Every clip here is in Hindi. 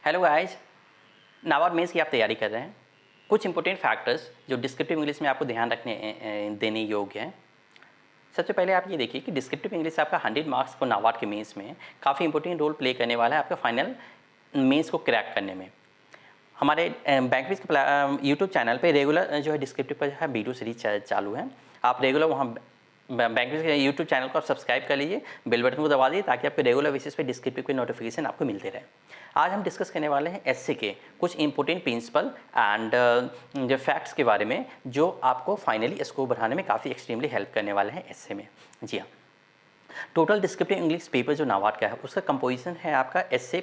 हेलो गाइस, नाबार्ड मेंस की आप तैयारी कर रहे हैं। कुछ इंपॉर्टेंट फैक्टर्स जो डिस्क्रिप्टिव इंग्लिश में आपको ध्यान रखने देने योग्य हैं। सबसे पहले आप ये देखिए कि डिस्क्रिप्टिव इंग्लिश आपका 100 मार्क्स को नाबार्ड के मेंस में काफ़ी इंपॉर्टेंट रोल प्ले करने वाला है आपका फाइनल मेंस को क्रैक करने में। हमारे बैंकविज के यूट्यूब चैनल पे रेगुलर जो है डिस्क्रिप्टिव पर जो है वीडियो सीरीज चालू है। आप रेगुलर वहाँ बैंकविज के यूट्यूब चैनल को आप सब्सक्राइब कर लीजिए, बेल बटन को दबा दीजिए ताकि आपके रेगुलर बेसिस पे डिस्क्रिप्टिव के नोटिफिकेशन आपको मिलते रहे। आज हम डिस्कस करने वाले हैं एसए के कुछ इंपॉर्टेंट प्रिंसिपल एंड जो फैक्ट्स के बारे में जो आपको फाइनली स्कोर बढ़ाने में काफ़ी एक्सट्रीमली हेल्प करने वाले हैं एसए में। जी हाँ, टोटल डिस्क्रिप्टिव इंग्लिश पेपर जो नाबार्ड का है उसका कंपोजिशन है आपका एसए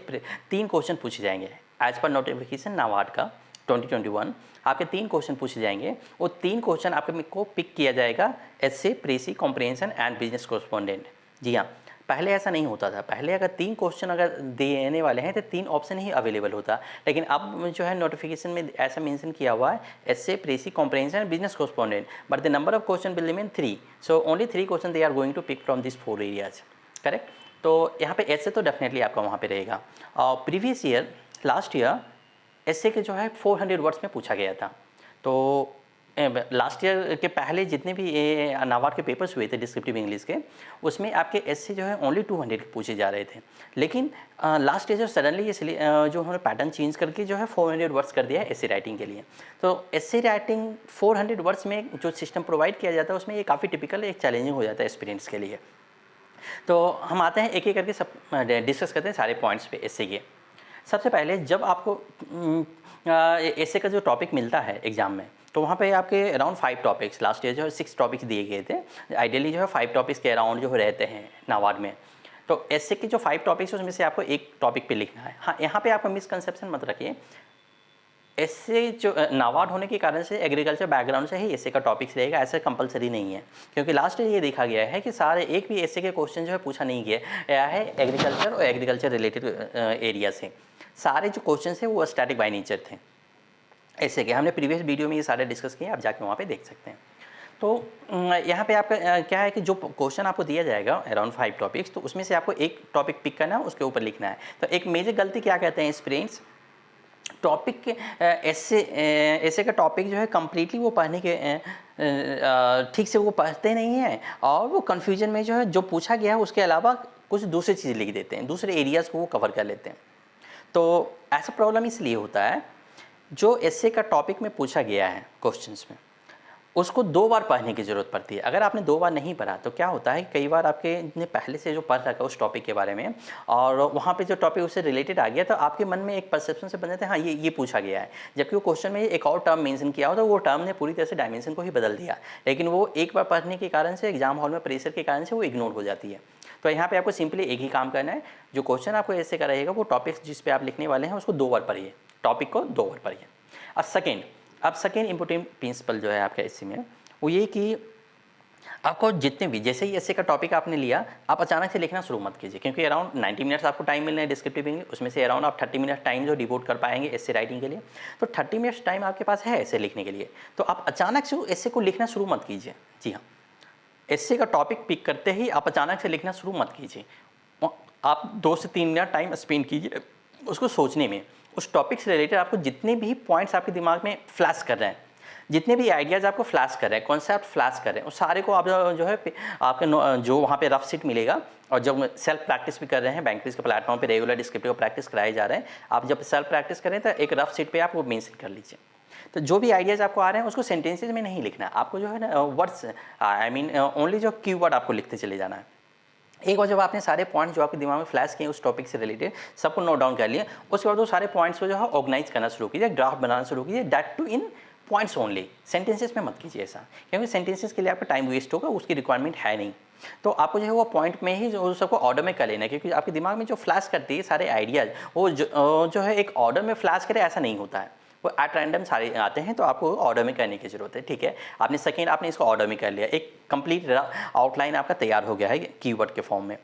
3 क्वेश्चन पूछे जाएंगे एज पर नोटिफिकेशन नाबार्ड का 2021। आपके 3 क्वेश्चन पूछे जाएंगे। वो 3 क्वेश्चन आपके को पिक किया जाएगा essay, precis, comprehension and business correspondent. जी हाँ, पहले ऐसा नहीं होता था। पहले अगर 3 क्वेश्चन अगर देने वाले हैं तो 3 ऑप्शन ही अवेलेबल होता, लेकिन अब जो है नोटिफिकेशन में ऐसा मेंशन किया हुआ है essay, precis, comprehension and business correspondent, but the number of question will remain 3, so only 3 question they are going to pick from this 4 areas. Correct. तो यहाँ पे एसए तो डेफिनेटली आपका वहाँ पे रहेगा। और previous year last year SA के जो है 400 वर्ड्स में पूछा गया था। तो लास्ट ईयर के पहले जितने भी नाबार्ड के पेपर्स हुए थे डिस्क्रिप्टिव इंग्लिश के, उसमें आपके एसए जो है ओनली 200 पूछे जा रहे थे। लेकिन लास्ट ईयर जो सडनली ये जो उन्होंने पैटर्न चेंज करके जो है 400 वर्ड्स कर दिया है एसए राइटिंग के लिए। तो एसए राइटिंग 400 वर्ड्स में जो सिस्टम प्रोवाइड किया जाता है उसमें ये काफ़ी टिपिकल एक चैलेंजिंग हो जाता है स्टूडेंट्स के लिए। तो हम आते हैं एक एक करके सब डिस्कस करते हैं सारे पॉइंट्स पे एसए के। सबसे पहले जब आपको एसए का जो टॉपिक मिलता है एग्जाम में, तो वहाँ पे आपके अराउंड 5 टॉपिक्स, लास्ट ईयर जो है 6 टॉपिक्स दिए गए थे। आइडियली जो है 5 टॉपिक्स के अराउंड जो रहते हैं नाबार्ड में। तो एसए के जो 5 टॉपिक्स उसमें से आपको एक टॉपिक पे लिखना है। हाँ, यहाँ पे आपका मिसकंसेप्शन मत रखिए। एसए जो नाबार्ड होने के कारण से एग्रीकल्चर बैकग्राउंड से ही एसए का टॉपिक्स रहेगा, ऐसा कंपलसरी नहीं है। क्योंकि लास्ट ईयर ये देखा गया है कि सारे एक भी एसए के क्वेश्चन जो है पूछा नहीं गया है एग्रीकल्चर और एग्रीकल्चर रिलेटेड एरिया से। सारे जो क्वेश्चन हैं वो स्टैटिक बाय नेचर थे ऐसे के। हमने प्रीवियस वीडियो में ये सारे डिस्कस किए, आप जाके वहाँ पे देख सकते हैं। तो यहाँ पे आपका क्या है कि जो क्वेश्चन आपको दिया जाएगा अराउंड 5 टॉपिक्स, तो उसमें से आपको एक टॉपिक पिक करना है, उसके ऊपर लिखना है। तो एक मेजर गलती क्या कहते हैं स्टूडेंट्स, टॉपिक के ऐसे का टॉपिक जो है कम्प्लीटली वो पढ़ने के ठीक से वो पढ़ते नहीं हैं, और वो कन्फ्यूजन में जो है जो पूछा गया है उसके अलावा कुछ दूसरी चीज़ लिख देते हैं, दूसरे एरियाज़ को वो कवर कर लेते हैं। तो ऐसा प्रॉब्लम इसलिए होता है, जो एसए का टॉपिक में पूछा गया है क्वेश्चंस में उसको 2 बार पढ़ने की ज़रूरत पड़ती है। अगर आपने 2 बार नहीं पढ़ा तो क्या होता है, कई बार आपके ने पहले से जो पढ़ रखा है उस टॉपिक के बारे में, और वहाँ पे जो टॉपिक उससे रिलेटेड आ गया, तो आपके मन में एक परसेप्शन से बन जाता है हाँ ये पूछा गया है, जबकि वो क्वेश्चन में एक और टर्म मेंशन किया हो तो वो टर्म ने पूरी तरह से डायमेंशन को ही बदल दिया। लेकिन वो एक बार पढ़ने के कारण से, एग्जाम हॉल में प्रेशर के कारण से वो इग्नोर हो जाती है। तो यहाँ पे आपको सिंपली एक ही काम करना है, जो क्वेश्चन आपको ऐसे का रहेगा वो टॉपिक्स जिस पे आप लिखने वाले हैं उसको 2 बार पढ़िए, टॉपिक को 2 बार पढ़िए। अब सेकेंड इंपॉर्टेंट प्रिंसिपल जो है आपका एसए में वो ये कि आपको जितने भी, जैसे ही एसए का टॉपिक आपने लिया, आप अचानक से लिखना शुरू मत कीजिए, क्योंकि अराउंड 90 मिनट्स आपको टाइम मिलना है डिस्क्रिप्टिव इंग्लिश, उसमें से अराउंड आप 30 मिनट टाइम जो डिवोट कर पाएंगे एसए राइटिंग के लिए। तो 30 मिनट्स टाइम आपके पास है एसए लिखने के लिए, तो आप अचानक से एसए को लिखना शुरू मत कीजिए। जी हाँ, एसए का टॉपिक पिक करते ही आप अचानक से लिखना शुरू मत कीजिए। आप 2 से 3 मिनट टाइम स्पेंड कीजिए उसको सोचने में, उस टॉपिक से रिलेटेड आपको जितने भी पॉइंट्स आपके दिमाग में फ्लैश कर रहे हैं, जितने भी आइडियाज़ आपको फ्लैश कर रहे हैं, कॉन्सेप्ट फ्लैश कर रहे हैं, उस सारे को आप जो है आपके जो वहाँ पे रफ सीट मिलेगा, और जब सेल्फ प्रैक्टिस भी कर रहे हैं बैंकविज के प्लेटफॉर्म पे रेगुलर डिस्क्रिप्टिव प्रैक्टिस कराए जा रहे हैं, आप जब सेल्फ प्रैक्टिस करें तो एक रफ सीट पे आप वो मेंशन कर लीजिए। तो जो भी आइडियाज़ आपको आ रहे हैं उसको सेंटेंसेज में नहीं लिखना है, आपको जो है ना वर्ड्स, आई मीन ओनली जो कीवर्ड आपको लिखते चले जाना है। एक बार जब आपने सारे पॉइंट्स जो आपके दिमाग में फ्लैश किए उस टॉपिक से रिलेटेड सबको नोट डाउन कर लिया, उसके बाद वो सारे पॉइंट्स को जो है ऑर्गेनाइज करना शुरू कीजिए, ड्राफ्ट बनाना शुरू कीजिए, that too in points only, sentences में मत कीजिए ऐसा, क्योंकि सेंटेंसेस के लिए आपका टाइम वेस्ट होगा, उसकी रिक्वायरमेंट है नहीं। तो आपको जो है वो पॉइंट में ही जो सबको ऑर्डर में कर लेना है, क्योंकि आपके दिमाग में जो फ्लैश करती है सारे आइडियाज़ वो जो है एक ऑर्डर में फ्लैश करे ऐसा नहीं होता है, वो एट रैंडम सारे आते हैं, तो आपको ऑर्डर में करने की जरूरत है। ठीक है, आपने इसको ऑर्डर में कर लिया, एक कंप्लीट आउटलाइन आपका तैयार हो गया है कीवर्ड के फॉर्म में।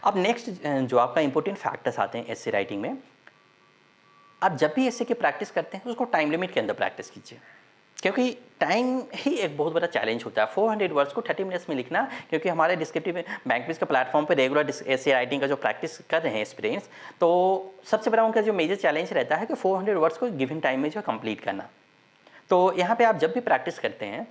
अब नेक्स्ट जो आपका इंपॉर्टेंट फैक्टर्स आते हैं एसए राइटिंग में, आप जब भी एसए की प्रैक्टिस करते हैं उसको टाइम लिमिट के अंदर प्रैक्टिस कीजिए। क्योंकि टाइम ही एक बहुत बड़ा चैलेंज होता है 400 वर्ड्स को 30 मिनट्स में लिखना, क्योंकि हमारे डिस्क्रिप्टिव बैंक क्विज के प्लेटफॉर्म पे रेगुलर ऐसे राइटिंग का जो प्रैक्टिस कर रहे हैं स्टूडेंट्स, तो सबसे बड़ा उनका जो मेजर चैलेंज रहता है कि 400 वर्ड्स को गिवन टाइम में जो कंप्लीट करना। तो यहाँ पे आप जब भी प्रैक्टिस करते हैं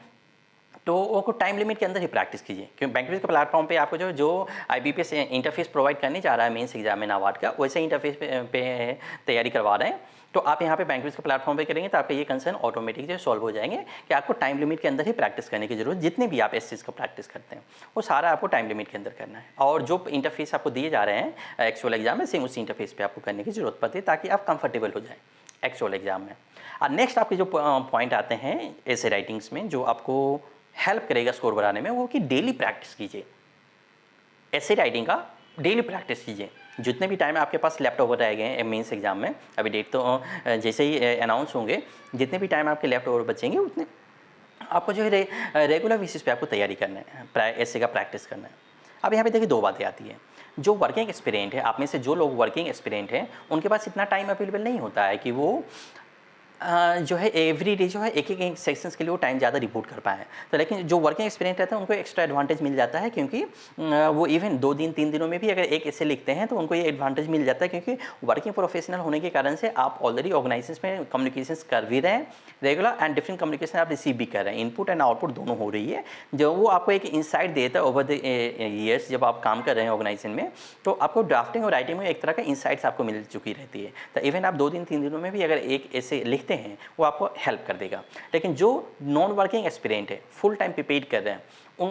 तो वो टाइम लिमिट के अंदर ही प्रैक्टिस कीजिए, क्योंकि बैंक क्विज के प्लेटफॉर्म पे आपको जो IBPS इंटरफेस प्रोवाइड करने जा रहा है मेंस एग्जाम में नाबार्ड का, वैसे इंटरफेस पे तैयारी करवा रहे हैं। तो आप यहाँ पे बैंक क्विज के प्लेटफॉर्म पे करेंगे तो आपका ये कंसर्न ऑटोमेटिक जो सॉल्व हो जाएंगे कि आपको टाइम लिमिट के अंदर ही प्रैक्टिस करने की जरूरत, जितने भी आप इस चीज़ का प्रैक्टिस करते हैं वो सारा आपको टाइम लिमिट के अंदर करना है। और जो इंटरफेस आपको दिए जा रहे हैं एक्चुअल एग्जाम में, सेम उसी इंटरफेस पर आपको करने की जरूरत पड़ती है ताकि आप कंफर्टेबल हो जाए एक्चुअल एग्जाम में। और नेक्स्ट आपके जो पॉइंट आते हैं ऐसे राइटिंग्स में जो आपको हेल्प करेगा स्कोर बढ़ाने में, वो कि डेली प्रैक्टिस कीजिए। ऐसे राइटिंग का डेली प्रैक्टिस कीजिए। जितने भी टाइम आपके पास लेफ्ट ओवर रह गए मेंस एग्जाम में, अभी डेट तो जैसे ही अनाउंस होंगे, जितने भी टाइम आपके लेफ्ट ओवर बचेंगे उतने आपको जो है रेगुलर बेसिस पे आपको तैयारी करना है, ऐसे का प्रैक्टिस करना है। अब यहाँ पे देखिए दो बातें आती हैं। जो वर्किंग एक्सपीरियंट है, आप में से जो लोग वर्किंग एक्सपीरियंट हैं उनके पास इतना टाइम अवेलेबल नहीं होता है कि वो जो है एवरी डे जो है एक एक सेक्शंस के लिए वो टाइम ज़्यादा रिपोर्ट कर पाए। तो लेकिन जो वर्किंग एक्सपीरियंस रहता है उनको एक्स्ट्रा एडवांटेज मिल जाता है, क्योंकि वो इवन 2 दिन 3 दिनों में भी अगर एक ऐसे लिखते हैं तो उनको ये एडवांटेज मिल जाता है, क्योंकि वर्किंग प्रोफेशनल होने के कारण से आप ऑलरेडी ऑर्गेनाइजेशन में कम्युनिकेशन कर भी रहे हैं रेगुलर, एंड डिफरेंट कम्युनिकेशन आप रिसीव भी कर रहे हैं, इनपुट एंड आउटपुट दोनों हो रही है, जो वो आपको एक इंसाइट देता है ओवर द ईयर्स। जब आप काम कर रहे हैं ऑर्गेनाइजेशन में तो आपको ड्राफ्टिंग और राइटिंग में एक तरह का इंसाइट्स आपको मिल चुकी रहती है। तो इवन आप 2 दिन 3 दिनों में भी अगर एक ऐसे लिखते हैं वो आपको हेल्प कर देगा। लेकिन जो नॉन वर्किंग एक्सपीरियंट है, फुल टाइम प्रिपेयर कर रहे हैं,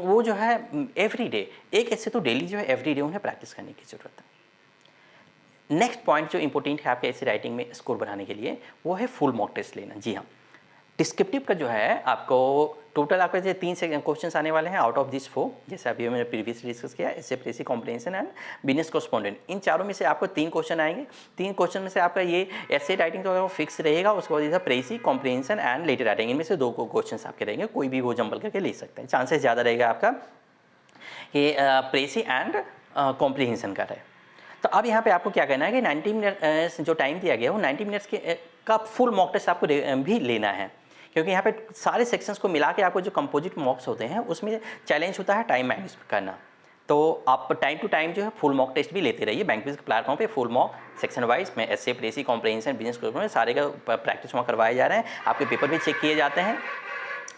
वो जो है एवरी डे एक ऐसे तो डेली जो है एवरी डे उन्हें प्रैक्टिस करने की जरूरत है। नेक्स्ट पॉइंट जो इंपॉर्टेंट है आपके ऐसे राइटिंग में स्कोर बढ़ाने के लिए, वो है फुल मॉक टेस्ट लेना। जी हाँ, डिस्क्रिप्टिव का जो है आपको टोटल आपके जो 3 से क्वेश्चन आने वाले हैं आउट ऑफ दिस 4, जैसे अभी मैंने प्रीवियसली डिस्कस किया, एसे प्रेसी कॉम्प्रिहेंशन एंड बिजनेस कॉरेस्पोंडेंट। इन चारों में से आपको 3 क्वेश्चन आएंगे। 3 क्वेश्चन में से आपका ये ऐसे राइटिंग तो फिक्स रहेगा, उसके बाद प्रेसी कॉम्प्रिहेंशन एंड लेटर राइटिंग, इनमें से 2 क्वेश्चन आपके रहेंगे, कोई भी वो जंबल करके ले सकते हैं। चांसेस ज़्यादा रहेगा आपका कि प्रेसी एंड कॉम्प्रिहेंशन का रहे। तो अब यहाँ पे आपको क्या करना है कि 90 मिनट जो टाइम दिया गया है वो 90 मिनट्स के का फुल मॉक टेस्ट आपको भी लेना है, क्योंकि यहाँ पे सारे सेक्शंस को मिला के आपको जो कंपोजिट मॉक्स होते हैं उसमें चैलेंज होता है टाइम मैनेज करना। तो आप टाइम टू टाइम जो है फुल मॉक टेस्ट भी लेते रहिए। बैंक क्विज के प्लेटफॉर्म पे फुल मॉक सेक्शन वाइज में S A, precis, comprehension, business correspondent सारे का प्रैक्टिस वहाँ करवाए जा रहे हैं। आपके पेपर भी चेक किए जाते हैं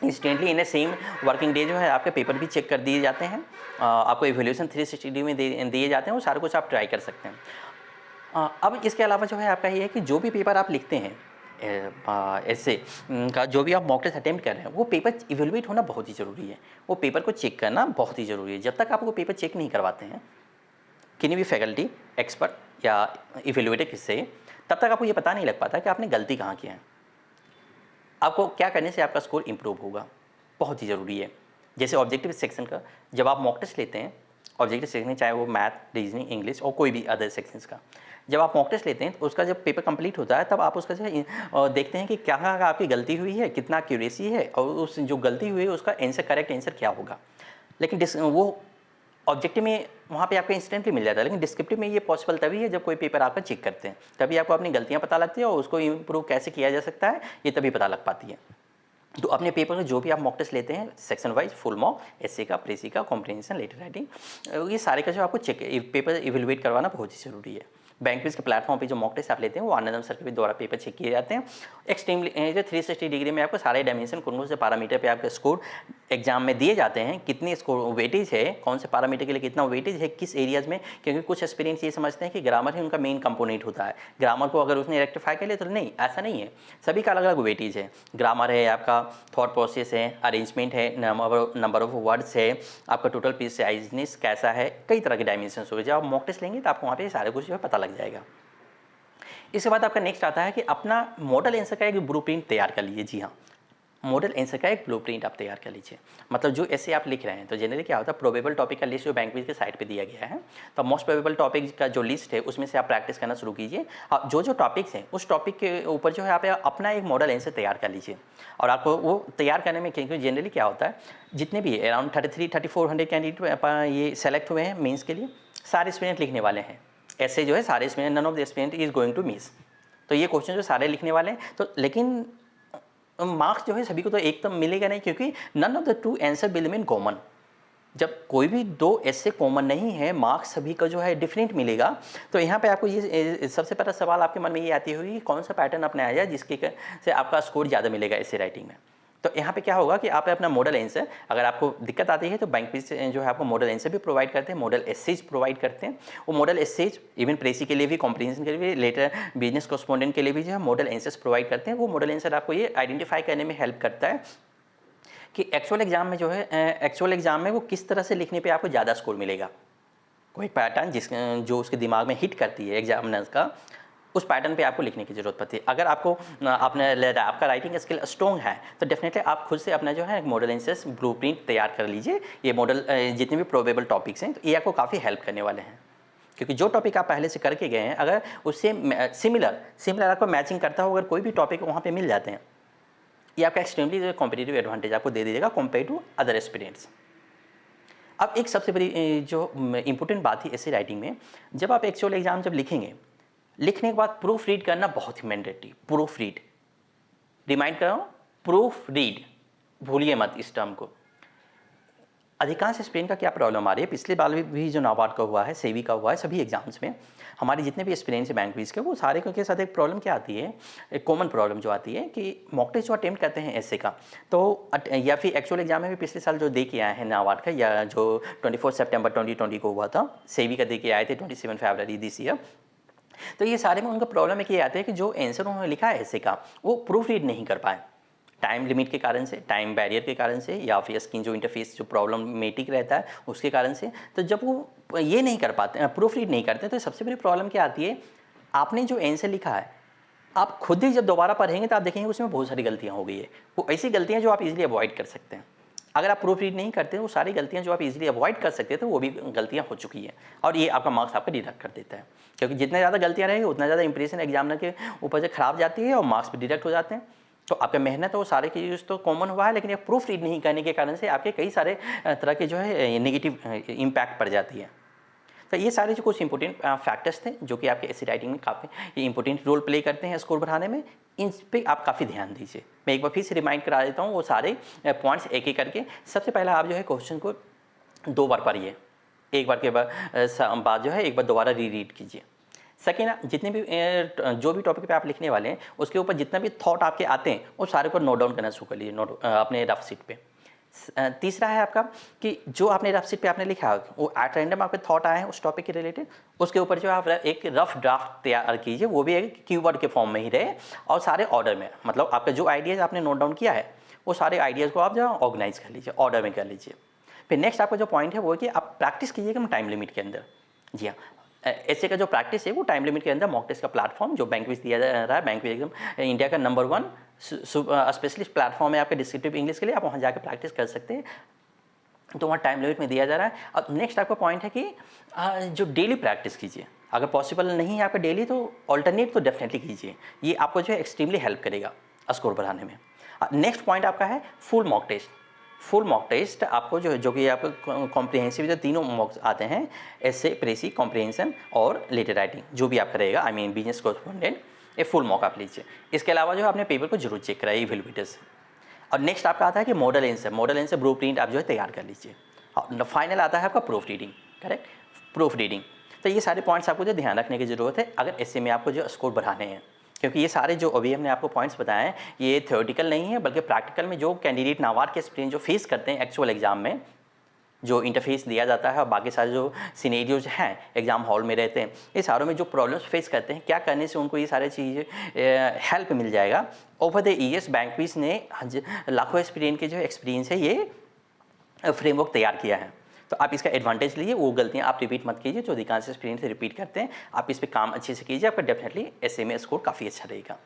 instantly, in same working day जो है आपके पेपर भी चेक कर दिए जाते हैं। आपको इवैल्यूएशन 360 में दिए जाते हैं, वो सारा कुछ आप ट्राई कर सकते हैं। अब इसके अलावा जो है आपका ये है कि जो भी पेपर आप लिखते हैं ऐसे का जो भी आप मॉक टेस्ट अटेम्प्ट कर रहे हैं, वो पेपर इवेलुएट होना बहुत ही ज़रूरी है। वो पेपर को चेक करना बहुत ही ज़रूरी है। जब तक आप वो पेपर चेक नहीं करवाते हैं किसी भी फैकल्टी, एक्सपर्ट या इवेलुएटर किससे, तब तक आपको ये पता नहीं लग पाता कि आपने गलती कहाँ किया है। आपको क्या करने से आपका स्कोर इंप्रूव होगा, बहुत ही ज़रूरी है। जैसे ऑब्जेक्टिव सेक्शन का जब आप मॉक टेस्ट लेते हैं, ऑब्जेक्टिव सेक्शन चाहे वो मैथ, रीजनिंग, इंग्लिश और कोई भी अदर सेक्शंस का, जब आप मॉक टेस्ट लेते हैं तो उसका जब पेपर कंप्लीट होता है तब आप उसका जो देखते हैं कि क्या आपकी गलती हुई है, कितना एक्यूरेसी है, और उस जो गलती हुई है उसका आंसर, करेक्ट आंसर क्या होगा। लेकिन वो ऑब्जेक्टिव में वहाँ पे आपको इंस्टेंटली मिल जाता है, लेकिन डिस्क्रिप्टिव में ये पॉसिबल तभी है जब कोई पेपर आपका चेक करते हैं, तभी आपको अपनी गलतियाँ पता लगती है और उसको इम्प्रूव कैसे किया जा सकता है ये तभी पता लग पाती है। तो अपने पेपर में जो भी आप मॉक टेस्ट लेते हैं section wise, full mock, SA का, प्रेसी का, कॉम्प्रिहेंशन, लेटर राइटिंग, ये सारे का जो आपको चेक पेपर इवेलुएट करवाना बहुत ही ज़रूरी है। बैंक क्विज के प्लेटफॉर्म पे जो मॉक टेस्ट आप लेते हैं वो आनंदम सर के द्वारा पेपर चेक किए जाते हैं। एक्सट्रीमली जो 360 डिग्री में आपको सारे डायमेंशन, कौन से पैरामीटर पे आपके स्कोर एग्जाम में दिए जाते हैं, कितनी स्कोर वेटेज है, कौन से पैरामीटर के लिए कितना वेटेज है, किस एरियाज में। क्योंकि कुछ एक्सपीरियंस ये समझते हैं कि ग्रामर ही उनका मेन कंपोनेंट होता है, ग्रामर को अगर उसने रेक्टिफाई कर लिया तो नहीं, ऐसा नहीं है। सभी का अलग अलग वेटेज है। ग्रामर है, आपका थॉट प्रोसेस है, अरेंजमेंट है, नंबर ऑफ वर्ड्स है, आपका टोटल प्रिसाइजनेस कैसा है, कई तरह के डायमेंशन हो। जब आप मॉक टेस्ट लेंगे तो आपको वहाँ पे सारे कुछ जो है पता लग जाएगा। इसके बाद आपका नेक्स्ट आता है कि अपना मॉडल आंसर का एक ब्लूप्रिंट तैयार कर लीजिए। जी हाँ, मॉडल आंसर का एक ब्लूप्रिंट आप तैयार कर लीजिए। मतलब जो ऐसे आप लिख रहे हैं तो जनरली क्या होता है, प्रोबेबल टॉपिक का लिस्ट जो बैंक क्विज के साइट पे दिया गया है, तो मोस्ट प्रोबेबल टॉपिक का जो लिस्ट है उसमें से आप प्रैक्टिस करना शुरू कीजिए। अब जो टॉपिक्स हैं उस टॉपिक के ऊपर जो है आप अपना एक मॉडल आंसर तैयार कर लीजिए। और आपको वो तैयार करने में, क्योंकि जनरली क्या होता है, जितने भी अराउंड 33-3400 कैंडिडेट ये सेलेक्ट हुए हैं मेन्स के लिए, सारे स्टूडेंट लिखने वाले हैं। ऐसे जो है सारे student, none of the student is going to miss. तो ये क्वेश्चन जो सारे लिखने वाले हैं, तो लेकिन मार्क्स जो है सभी को तो एकदम मिलेगा नहीं, क्योंकि none of the two answer will mean common. जब कोई भी दो ऐसे कॉमन नहीं है, मार्क्स सभी का जो है डिफरेंट मिलेगा। तो यहाँ पे आपको ये सबसे पहला सवाल आपके मन में ये आती होगी कि कौन सा पैटर्न अपनाया जाए जिसके से आपका स्कोर ज़्यादा मिलेगा ऐसे राइटिंग में। तो यहाँ पे क्या होगा कि आप अपना मॉडल आंसर, अगर आपको दिक्कत आती है तो बैंक पीस जो है आपको मॉडल आंसर भी प्रोवाइड करते हैं, मॉडल एसेज प्रोवाइड करते हैं। वो मॉडल एसेज इवन प्रेसी के लिए भी, कॉम्प्रिहेंशन के लिए भी, लेटर बिजनेस कॉरेस्पोंडेंट के लिए भी जो है मॉडल आंसर्स प्रोवाइड करते हैं। वो मॉडल आंसर आपको ये आइडेंटिफाई करने में हेल्प करता है कि एक्चुअल एग्जाम में जो है एक्चुअल एग्जाम में वो किस तरह से लिखने पे आपको ज़्यादा स्कोर मिलेगा। कोई पैटर्न जो उसके दिमाग में हिट करती है एग्जामिनर्स का, उस पैटर्न पे आपको लिखने की ज़रूरत पड़ती है। अगर आपको आपका राइटिंग स्किल स्ट्रॉन्ग है तो डेफिनेटली आप खुद से अपना जो है मॉडल आंसर्स ब्लूप्रिंट तैयार कर लीजिए। ये मॉडल जितने भी प्रोबेबल टॉपिक्स हैं तो ये आपको काफ़ी हेल्प करने वाले हैं, क्योंकि जो टॉपिक आप पहले से करके गए हैं अगर उससे सिमिलर आपको मैचिंग करता हो, अगर कोई भी टॉपिक वहाँ पर मिल जाते हैं, ये आपका एक्सट्रीमली कॉम्पिटिटिव एडवांटेज आपको दे दीजिएगा कंपेयर टू अदर एस्पिरेंट्स। अब एक सबसे बड़ी जो इंपॉर्टेंट बात है ऐसी राइटिंग में, जब आप एक्चुअल एग्जाम जब लिखेंगे, लिखने के बाद प्रूफ रीड करना बहुत ही मैंडेटरी। प्रूफ रीड, रिमाइंड कर रहा हूँ, प्रूफ रीड, भूलिए मत इस टर्म को। अधिकांश एस्पिरेंट का क्या प्रॉब्लम आ रही है, पिछले बार भी जो नाबार्ड का हुआ है, सेवी का हुआ है, सभी एग्जाम्स में हमारे जितने भी एस्पिरेंट्स हैं बैंक क्विज के, वो सारे के साथ एक प्रॉब्लम क्या आती है, एक कॉमन प्रॉब्लम जो आती है कि मॉक टेस्ट जो अटेम्प्ट करते हैं ऐसे का, तो या फिर एक्चुअल एग्जाम में भी पिछले साल जो दे के आए हैं नाबार्ड का, या जो 24 सितंबर 2020 को हुआ था, सेवी का दे के आए थे 27 फरवरी दिस ईयर। तो ये सारे में उनका प्रॉब्लम एक ये आता है कि जो आंसर उन्होंने लिखा है ऐसे का, वो प्रूफ रीड नहीं कर पाए, टाइम लिमिट के कारण से, टाइम बैरियर के कारण से, या फिर स्क्रीन जो इंटरफेस जो प्रॉब्लमेटिक रहता है उसके कारण से। तो जब वो ये नहीं कर पाते, प्रूफ रीड नहीं करते, तो सबसे बड़ी प्रॉब्लम क्या आती है, आपने जो आंसर लिखा है आप खुद ही जब दोबारा पढ़ेंगे तो आप देखेंगे उसमें बहुत सारी गलतियाँ हो गई है। वो ऐसी गलतियाँ जो आप इजीली अवॉइड कर सकते हैं। अगर आप प्रूफ रीड नहीं करते वो सारी गलतियाँ जो आप इजीली अवॉइड कर सकते थे वो भी गलतियाँ हो चुकी हैं, और ये आपका मार्क्स आपका डिडक्ट कर देता है। क्योंकि जितने ज़्यादा गलतियाँ रहेंगी उतना ज़्यादा इंप्रेशन एग्जामिनर के ऊपर से खराब जाती है और मार्क्स भी डिडक्ट हो जाते हैं। तो आपका मेहनत है वो सारे के यूज़ तो कॉमन हुआ है, लेकिन ये प्रूफ रीड नहीं करने के कारण से आपके कई सारे तरह के जो है नेगेटिव इम्पैक्ट पड़ जाती है। तो ये सारे जो कुछ इंपॉर्टेंट फैक्टर्स थे जो कि आपके ऐसी राइटिंग में काफ़ी इंपॉर्टेंट रोल प्ले करते हैं स्कोर बढ़ाने में, इन पे आप काफ़ी ध्यान दीजिए। मैं एक बार फिर से रिमाइंड करा देता हूँ वो सारे पॉइंट्स एक एक करके। सबसे पहला आप जो है क्वेश्चन को 2 बार पढ़िए, एक बार के बाद जो है एक बार दोबारा रीड कीजिए। सेकेंड, जितने भी जो भी टॉपिक पे आप लिखने वाले हैं उसके ऊपर जितना भी थॉट आपके आते हैं वो सारे को नोट डाउन करना शुरू कर लीजिए अपने रफ शीट पे। तीसरा है आपका कि जो आपने रफ शीट पे आपने लिखा है वो एट रैंडम आपके थॉट आए हैं उस टॉपिक के रिलेटेड, उसके ऊपर जो आप एक रफ ड्राफ्ट तैयार कीजिए, वो भी एक कीवर्ड के फॉर्म में ही रहे और सारे ऑर्डर में, मतलब आपका जो आइडियाज़ आपने नोट डाउन किया है वो सारे आइडियाज़ को आप जो ऑर्गेनाइज कर लीजिए, ऑर्डर में कर लीजिए। फिर नेक्स्ट आपका जो पॉइंट है वो है कि आप प्रैक्टिस कीजिएगा टाइम लिमिट के अंदर। जी हाँ, ऐसे का जो प्रैक्टिस है वो टाइम लिमिट के अंदर मॉक टेस्ट का प्लेटफॉर्म जो बैंक क्विज दिया जा रहा है, बैंक क्विज एग्जाम इंडिया का नंबर 1 स्पेशलिस्ट प्लेटफॉर्म है आपके डिस्क्रिप्टिव इंग्लिश के लिए, आप वहाँ जाकर प्रैक्टिस कर सकते हैं। तो वहाँ टाइम लिमिट में दिया जा रहा है। अब नेक्स्ट आपका पॉइंट है कि जो डेली प्रैक्टिस कीजिए, अगर पॉसिबल नहीं है आपका डेली तो ऑल्टरनेट तो डेफिनेटली कीजिए, ये आपको जो है एक्सट्रीमली हेल्प करेगा स्कोर बढ़ाने में। नेक्स्ट पॉइंट आपका है full mock test. Full mock test आपको जो कि आपको कॉम्प्रिहेंसिव जो तीनों मॉक्स आते हैं, एसे, प्रेसी, कॉम्प्रिहेंशन और लेटर राइटिंग, जो भी आपका रहेगा, आई मीन बिजनेस कॉरेस्पोंडेंट, ये फुल मॉक आप लीजिए। इसके अलावा जो आपने पेपर को जरूर चेक कराइए इवैल्यूएटर से। और नेक्स्ट आपका आता है कि मॉडल आंसर ब्लू प्रिंट आप जो है तैयार कर लीजिए। और फाइनल आता है आपका proof reading, correct, proof reading. तो ये सारे पॉइंट्स आपको जो ध्यान रखने की ज़रूरत है अगर ऐसे में आपको जो स्कोर बढ़ाने हैं, क्योंकि ये सारे जो अभी हमने आपको पॉइंट्स बताए हैं ये थ्योरेटिकल नहीं है, बल्कि प्रैक्टिकल में जो कैंडिडेट नाबार्ड के एक्सपीरियंस जो फेस करते हैं एक्चुअल एग्जाम में, जो इंटरफेस दिया जाता है और बाकी सारे जो सिनेरियोज हैं एग्जाम हॉल में रहते हैं, ये सारों में जो प्रॉब्लम्स फेस करते हैं, क्या करने से उनको ये सारी चीज़ें हेल्प मिल जाएगा। Over the years bank quiz ने लाखों एक्सपीरियंस के जो एक्सपीरियंस है ये फ्रेमवर्क तैयार किया है। तो आप इसका एडवांटेज लीजिए, वो गलतियाँ आप रिपीट मत कीजिए जो अधिकांश एक्सपीरियंस से रिपीट करते हैं, आप इस पर काम अच्छे से कीजिए, आपका डेफिनेटली ऐसे में स्कोर काफ़ी अच्छा रहेगा।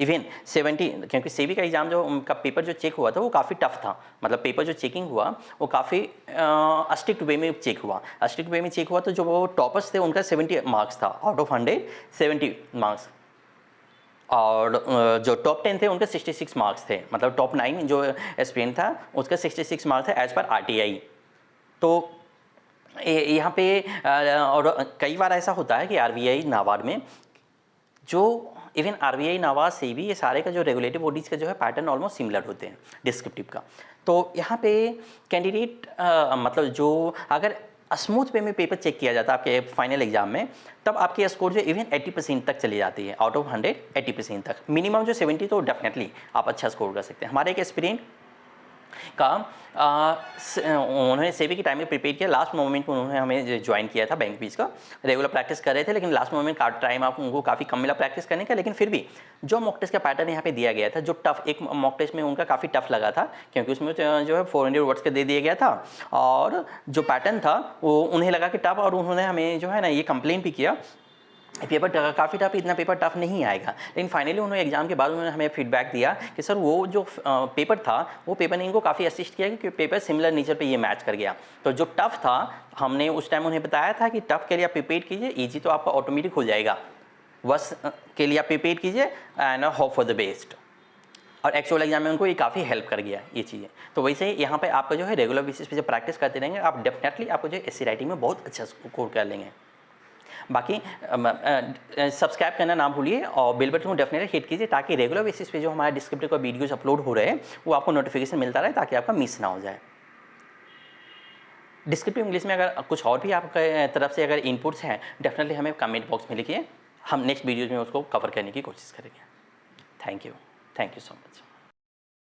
इवन 70, क्योंकि सेबी का एग्जाम जो उनका पेपर जो चेक हुआ था वो काफ़ी टफ था, मतलब पेपर जो चेकिंग हुआ वो काफ़ी स्ट्रिक्ट वे में चेक हुआ। स्ट्रिक्ट वे में चेक हुआ तो जो वो टॉपर्स थे उनका 70 मार्क्स था, आउट ऑफ 100 70 मार्क्स, और जो टॉप 10 थे उनके 66 मार्क्स थे, मतलब टॉप 9 जो एस्पिरेंट था उसका 66 मार्क्स था एज पर RTI। तो यहाँ पे और कई बार ऐसा होता है कि RBI नाबार्ड में जो इवन आरबीआई, नाबार्ड, सेबी, ये सारे का जो रेगुलेटरी बॉडीज़ का जो है पैटर्न ऑलमोस्ट सिमिलर होते हैं डिस्क्रिप्टिव का। तो यहाँ पे कैंडिडेट मतलब जो अगर स्मूथ वे में पेपर चेक किया जाता है आपके फाइनल एग्जाम में, तब आपकी स्कोर जो इवन 80% तक चली जाती है, आउट ऑफ 100 80% तक। मिनिमम जो 70 तो डेफिनेटली आप अच्छा स्कोर कर सकते हैं। हमारे एक एस्पिरेंट का उन्होंने सेबी की टाइम में प्रिपेयर किया, लास्ट मोमेंट में उन्होंने हमें ज्वाइन किया था बैंक बीच का। रेगुलर प्रैक्टिस कर रहे थे लेकिन लास्ट मोमेंट का टाइम आप उनको काफ़ी कम मिला प्रैक्टिस करने का, लेकिन फिर भी जो मॉक टेस्ट का पैटर्न यहाँ पे दिया गया था, जो टफ, एक मॉक टेस्ट में उनका काफ़ी टफ लगा था क्योंकि उसमें जो है 400 वर्ड्स का दे दिया गया था और जो पैटर्न था वो उन्हें लगा कि टफ, और उन्होंने हमें जो है ना ये कंप्लेन भी किया पेपर काफ़ी टफ, इतना पेपर टफ नहीं आएगा। लेकिन फाइनली उन्होंने एग्जाम के बाद उन्होंने हमें फीडबैक दिया कि सर वो जो पेपर था वो पेपर ने इनको काफ़ी असिस्ट किया क्योंकि पेपर सिमिलर नेचर पे ये मैच कर गया। तो जो टफ था हमने उस टाइम उन्हें बताया था कि टफ के लिए आप प्रिपेयर कीजिए, ईजी तो आपका ऑटोमेटिक हो जाएगा, बस के लिए आप प्रिपेयर कीजिए and hope for the best. और एक्चुअल एग्जाम में उनको ये काफ़ी हेल्प कर गया ये चीज़ें। तो वैसे ही यहाँ पे आपका जो है रेगुलर बेसिस पे जब प्रैक्टिस करते रहेंगे आप डेफिनेटली आपको जो एससी राइटिंग में बहुत अच्छा स्कोर कर लेंगे। बाकी सब्सक्राइब करना ना भूलिए और बेल बटन को डेफिनेटली हिट कीजिए ताकि रेगुलर बेसिस पे जो हमारे डिस्क्रिप्टिव का वीडियोस अपलोड हो रहे हैं वो आपको नोटिफिकेशन मिलता रहे, ताकि आपका मिस ना हो जाए। डिस्क्रिप्टिव इंग्लिश में अगर कुछ और भी आपके तरफ से अगर इनपुट्स हैं डेफिनेटली हमें कमेंट बॉक्स में लिखिए, हम नेक्स्ट वीडियोज़ में उसको कवर करने की कोशिश करेंगे। Thank you so much.